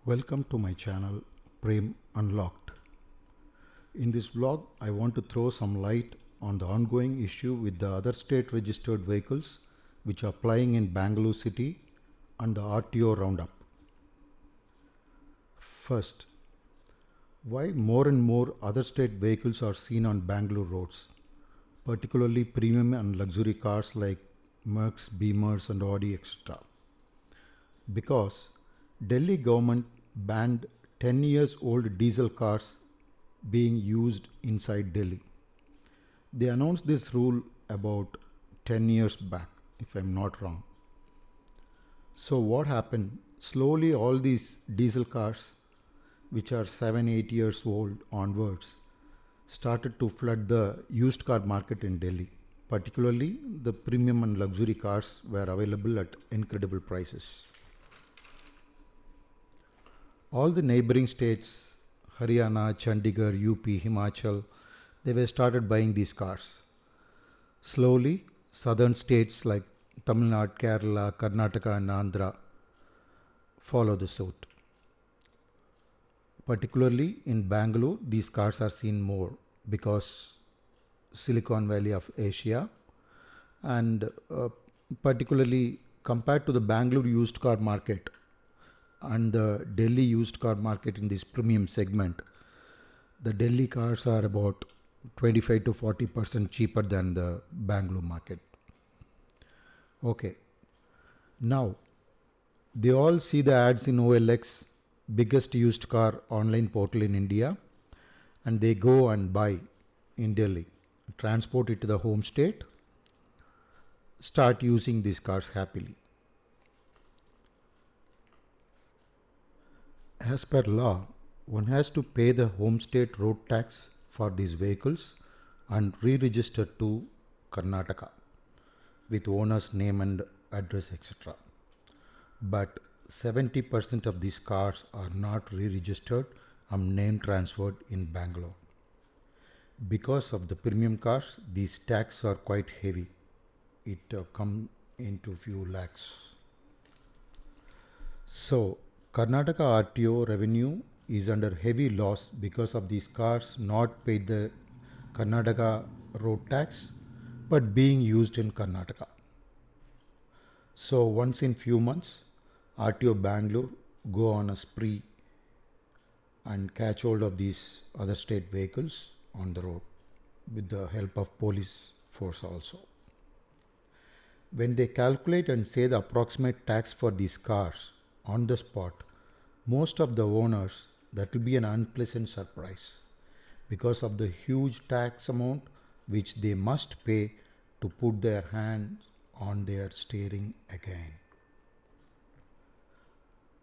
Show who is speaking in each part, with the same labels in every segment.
Speaker 1: Welcome to my channel Prem Unlocked. In this vlog, I want to throw some light on the ongoing issue with the other state registered vehicles which are plying in Bengaluru city and the RTO roundup. First, why more and more other state vehicles are seen on Bengaluru roads, particularly premium and luxury cars like Mercs, Beamers and Audi etc. Because Delhi government banned 10 years old diesel cars being used inside Delhi. They announced this rule about 10 years back, if I'm not wrong. So what happened? Slowly all these diesel cars, which are 7-8 years old onwards, started to flood the used car market in Delhi. Particularly the premium and luxury cars were available at incredible prices. All the neighboring states, Haryana, Chandigarh, UP, Himachal, they were started buying these cars. Slowly, southern states like Tamil Nadu, Kerala, Karnataka and Andhra follow the suit. Particularly in Bengaluru, these cars are seen more because Silicon Valley of Asia, and particularly compared to the Bengaluru used car market and the Delhi used car market in this premium segment, the Delhi cars are about 25 to 40% cheaper than the Bengaluru market. Okay, now they all see the ads in OLX, biggest used car online portal in India, and they go and buy in Delhi, transport it to the home state, start using these cars happily. As per law, one has to pay the home state road tax for these vehicles and re-register to Karnataka with owner's name and address etc. But 70% of these cars are not re-registered and name transferred in Bangalore. Because of the premium cars, these taxes are quite heavy. It come into few lakhs. So Karnataka RTO revenue is under heavy loss because of these cars not paid the Karnataka road tax but being used in Karnataka. So once in few months, RTO Bangalore go on a spree and catch hold of these other state vehicles on the road with the help of police force also. When they calculate and say the approximate tax for these cars on the spot, most of the owners, that will be an unpleasant surprise because of the huge tax amount which they must pay to put their hands on their steering again.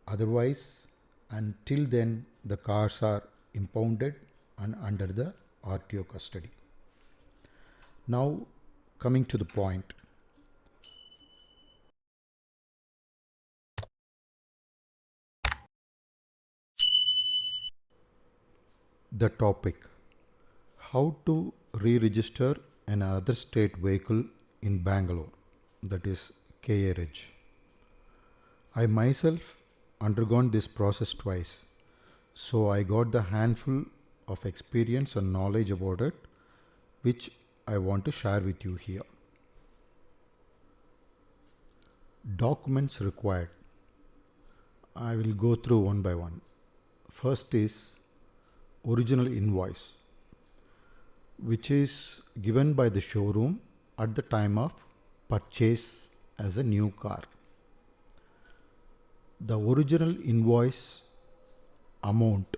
Speaker 1: Otherwise, until then, the cars are impounded and under the RTO custody. Now, coming to the point. The topic: how to re-register another state vehicle in Bangalore, that is KA Reg. I myself undergone this process twice, so I got the handful of experience and knowledge about it, which I want to share with you here. Documents required. I will go through one by one. First is original invoice, which is given by the showroom at the time of purchase as a new car. The original invoice amount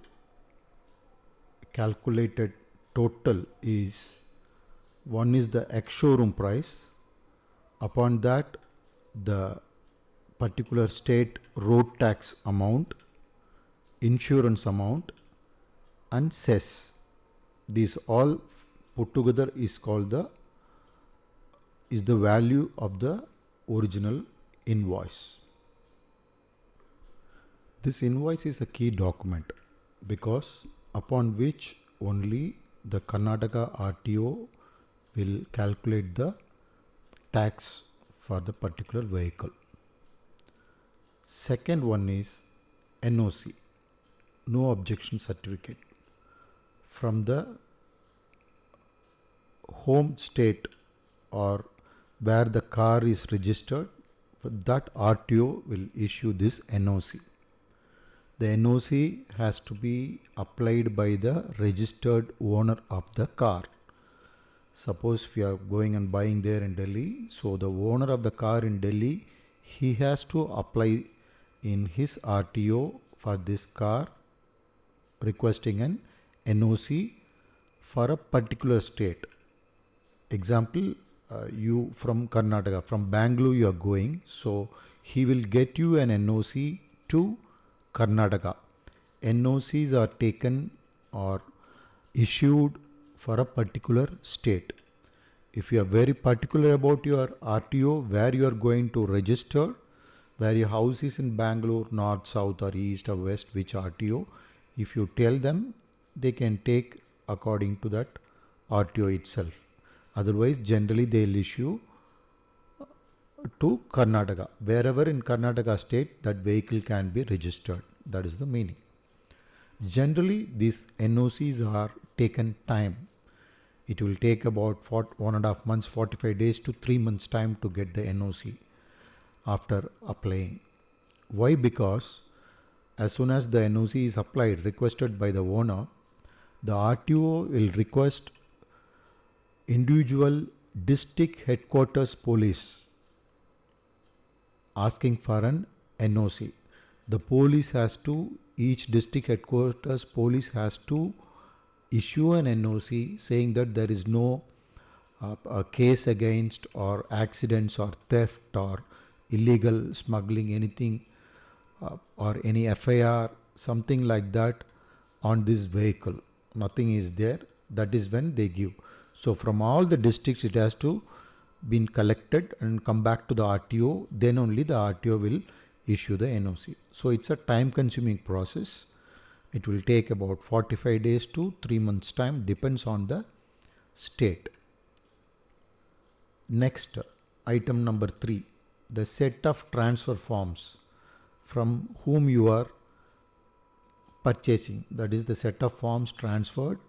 Speaker 1: calculated total is, one is the ex-showroom price, upon that the particular state road tax amount, insurance amount and cess. These all put together is called the value of the original invoice. This invoice is a key document because upon which only the Karnataka RTO will calculate the tax for the particular vehicle. Second one is NOC. no objection certificate from the home state or where the car is registered, that RTO will issue this NOC. The NOC has to be applied by the registered owner of the car. Suppose we are going and buying there in Delhi, so the owner of the car in Delhi, he has to apply in his RTO for this car requesting an NOC for a particular state. Example, you from Karnataka, from Bengaluru you are going, so he will get you an NOC to Karnataka. NOCs are taken or issued for a particular state. If you are very particular about your RTO, where you are going to register, where your house is in Bangalore, north, south or east or west, which RTO, if you tell them, they can take according to that RTO itself. Otherwise, generally they will issue to Karnataka. Wherever in Karnataka state that vehicle can be registered. That is the meaning. Generally, these NOCs are taken time. It will take about 1.5 months, 45 days to 3 months time to get the NOC after applying. Why? Because as soon as the NOC is applied, requested by the owner, the RTO will request individual district headquarters police asking for an NOC. The police has to, each district headquarters police has to issue an NOC saying that there is no a case against or accidents or theft or illegal smuggling, anything or any FIR, something like that on this vehicle. Nothing is there. That is when they give. So from all the districts it has to been collected and come back to the RTO. Then only the RTO will issue the NOC. So it's a time consuming process. It will take about 45 days to 3 months time, depends on the state. Next, item number 3, the set of transfer forms from whom you are purchasing. That is the set of forms transferred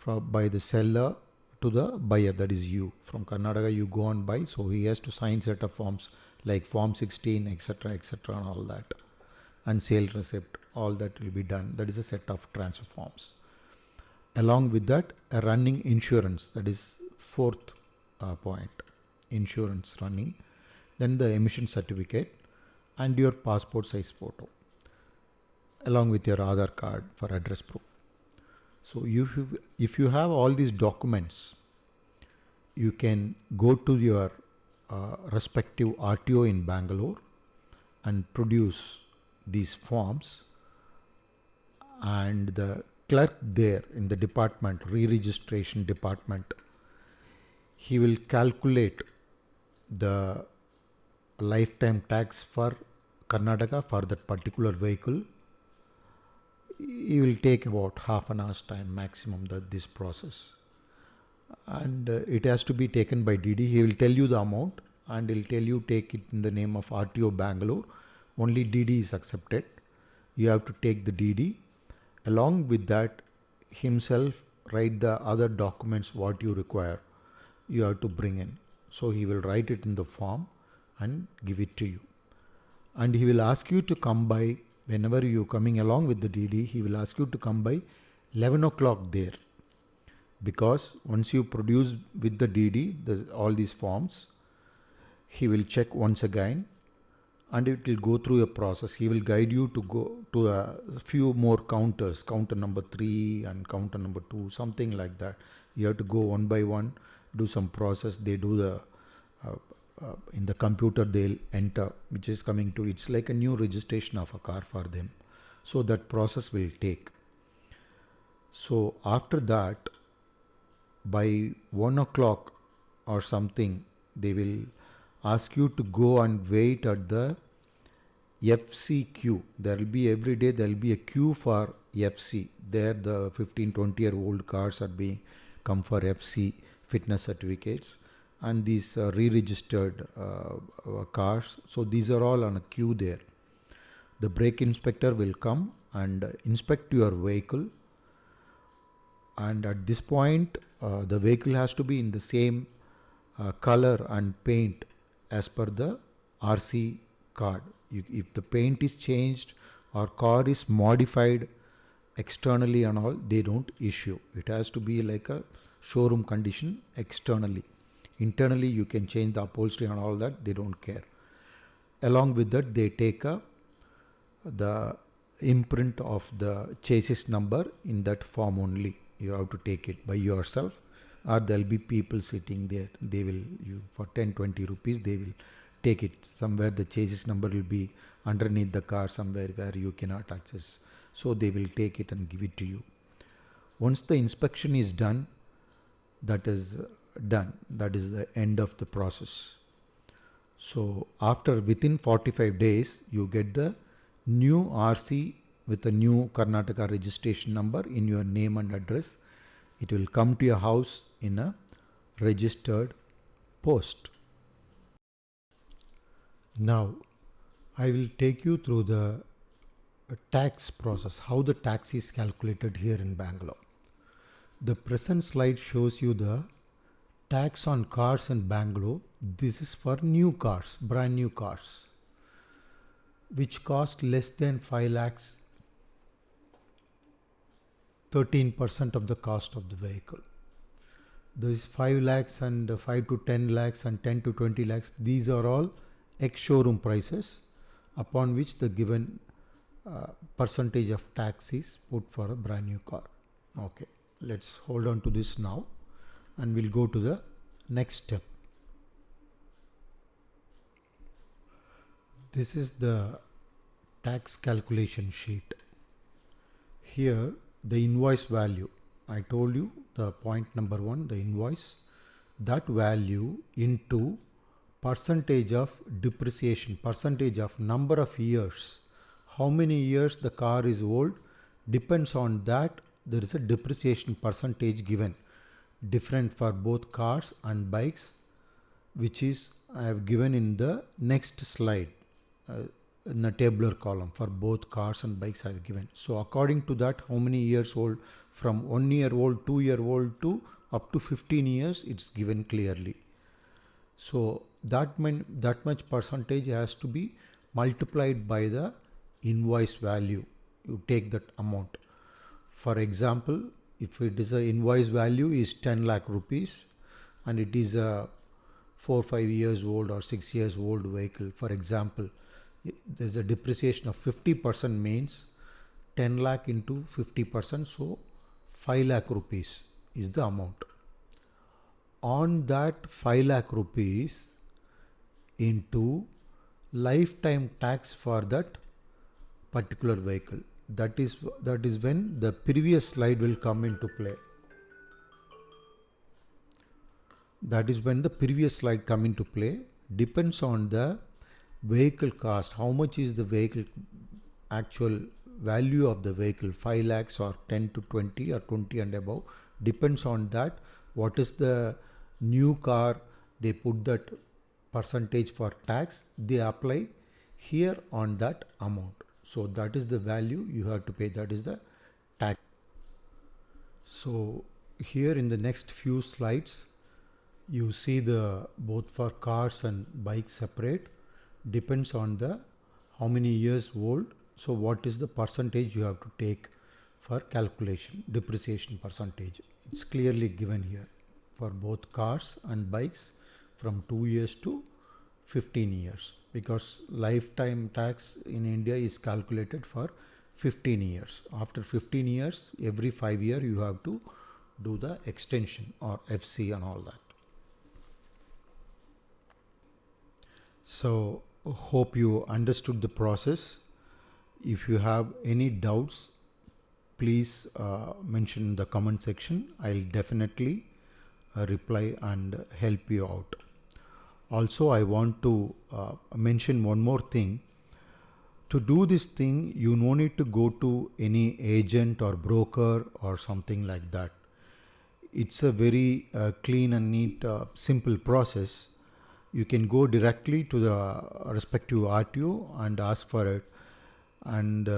Speaker 1: by the seller to the buyer, that is you. From Karnataka you go and buy, so he has to sign set of forms like form 16, etc., etc., and all that, and sale receipt, all that will be done. That is a set of transfer forms. Along with that, a running insurance, that is fourth point, insurance running. Then the emission certificate and your passport size photo along with your Aadhaar card for address proof. So if you have all these documents, you can go to your respective RTO in Bangalore and produce these forms, and the clerk there in the department, re-registration department, he will calculate the lifetime tax for Karnataka for that particular vehicle. It will take about half an hour's time maximum, this process, and it has to be taken by DD. He will tell you the amount and he'll tell you take it in the name of RTO Bangalore. Only DD is accepted. You have to take the DD. Along with that, himself write the other documents what you require. You have to bring in. So he will write it in the form and give it to you. And he will ask you to come by, whenever you coming along with the DD, he will ask you to come by 11 o'clock there. Because once you produce with the DD all these forms, he will check once again and it will go through a process. He will guide you to go to a few more counters, counter number 3 and counter number 2, something like that. You have to go one by one, do some process. They do the in the computer they'll enter, which is coming to, it's like a new registration of a car for them. So that process will take. So after that, by 1 o'clock or something, they will ask you to go and wait at the FC queue. There will be every day there will be a queue for FC. There the 15-20-year-old cars are being come for FC fitness certificates, and these re-registered cars. So these are all on a queue there. The brake inspector will come and inspect your vehicle. And at this point, the vehicle has to be in the same color and paint as per the RC card. If the paint is changed or car is modified externally and all, they don't issue. It has to be like a showroom condition externally. Internally, you can change the upholstery and all that, they don't care. Along with that, they take the imprint of the chassis number in that form only. You have to take it by yourself, or there'll be people sitting there. They will, for 10-20 rupees, they will take it. Somewhere the chassis number will be underneath the car, somewhere where you cannot access. So they will take it and give it to you. Once the inspection is done, that is done. That is the end of the process. So within 45 days, you get the new RC with a new Karnataka registration number in your name and address. It will come to your house in a registered post. Now, I will take you through the tax process, how the tax is calculated here in Bangalore. The present slide shows you the tax on cars in Bangalore. This is for new cars, brand new cars, which cost less than 5 lakhs, 13% of the cost of the vehicle. There is 5 lakhs and 5 to 10 lakhs and 10 to 20 lakhs. These are all ex-showroom prices upon which the given percentage of tax is put for a brand new car. Okay, let's hold on to this now and we'll go to the next step. This is the tax calculation sheet. Here the invoice value, I told you the point number 1, the invoice, that value into percentage of depreciation, percentage of number of years, how many years the car is old, depends on that. There is a depreciation percentage given, different for both cars and bikes, which is I have given in the next slide. In the tabular column for both cars and bikes I have given. So according to that, how many years old, from 1 year old, 2 year old to up to 15 years, it's given clearly. So that much percentage has to be multiplied by the invoice value. You take that amount. For example, if it is a invoice value is 10 lakh rupees and it is a 4-5 years old or 6 years old vehicle, for example, there's a depreciation of 50% means 10 lakh into 50%, so 5 lakh rupees is the amount. On that 5 lakh rupees into lifetime tax for that particular vehicle. That is when the previous slide will come into play. That is when the previous slide come into play. Depends on the vehicle cost, how much is the vehicle actual value of the vehicle, 5 lakhs or 10 to 20 or 20 and above, depends on that. What is the new car, they put that percentage for tax, they apply here on that amount. So that is the value you have to pay, that is the tax. So here in the next few slides, you see the both for cars and bikes separate, depends on the how many years old. So what is the percentage you have to take for calculation, depreciation percentage. It's clearly given here for both cars and bikes from 2 years to 15 years, because lifetime tax in India is calculated for 15 years. After 15 years, every 5 years you have to do the extension or FC and all that. So hope you understood the process. If you have any doubts, please mention in the comment section. I'll definitely reply and help you out. Also, I want to mention one more thing. To do this thing, you no need to go to any agent or broker or something like that. It's a very clean and neat, simple process. You can go directly to the respective RTO and ask for it. And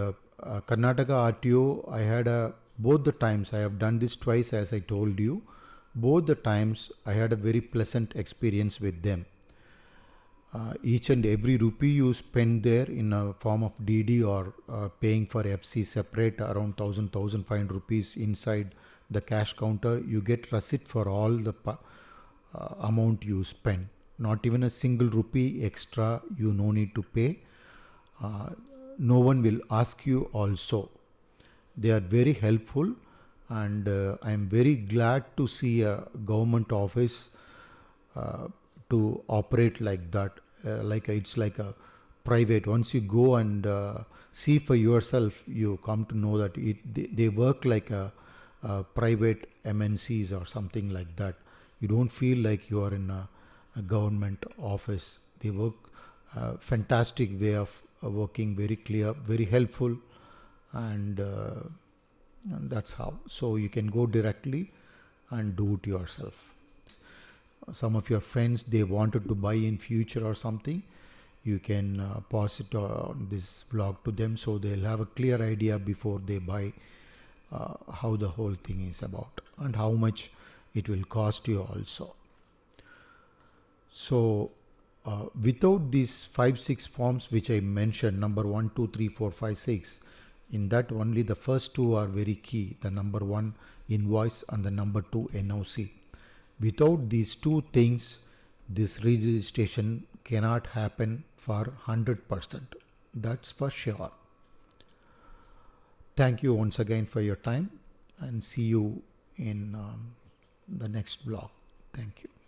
Speaker 1: Karnataka RTO, I had both the times, I have done this twice as I told you. Both the times I had a very pleasant experience with them. Each and every rupee you spend there in a form of DD or paying for FC separate around 1,500 rupees inside the cash counter, you get receipt for all the amount you spend. Not even a single rupee extra you no need to pay. No one will ask you also. They are very helpful, and I am very glad to see a government office to operate like that. Like it's like a private. Once you go and see for yourself, you come to know that they work like a private MNCs or something like that. You don't feel like you are in a government office. They work fantastic way of working, very clear, very helpful, and that's how. So you can go directly and do it yourself. Some of your friends, they wanted to buy in future or something, you can pass it on this vlog to them, so they'll have a clear idea before they buy how the whole thing is about and how much it will cost you also. So without these 5-6 forms which I mentioned, number 1, 2, 3, 4, 5, 6, in that only the first two are very key, the number 1 invoice and the number 2 NOC. Without these two things, this registration cannot happen for 100%. That's for sure. Thank you once again for your time, and see you in the next vlog. Thank you.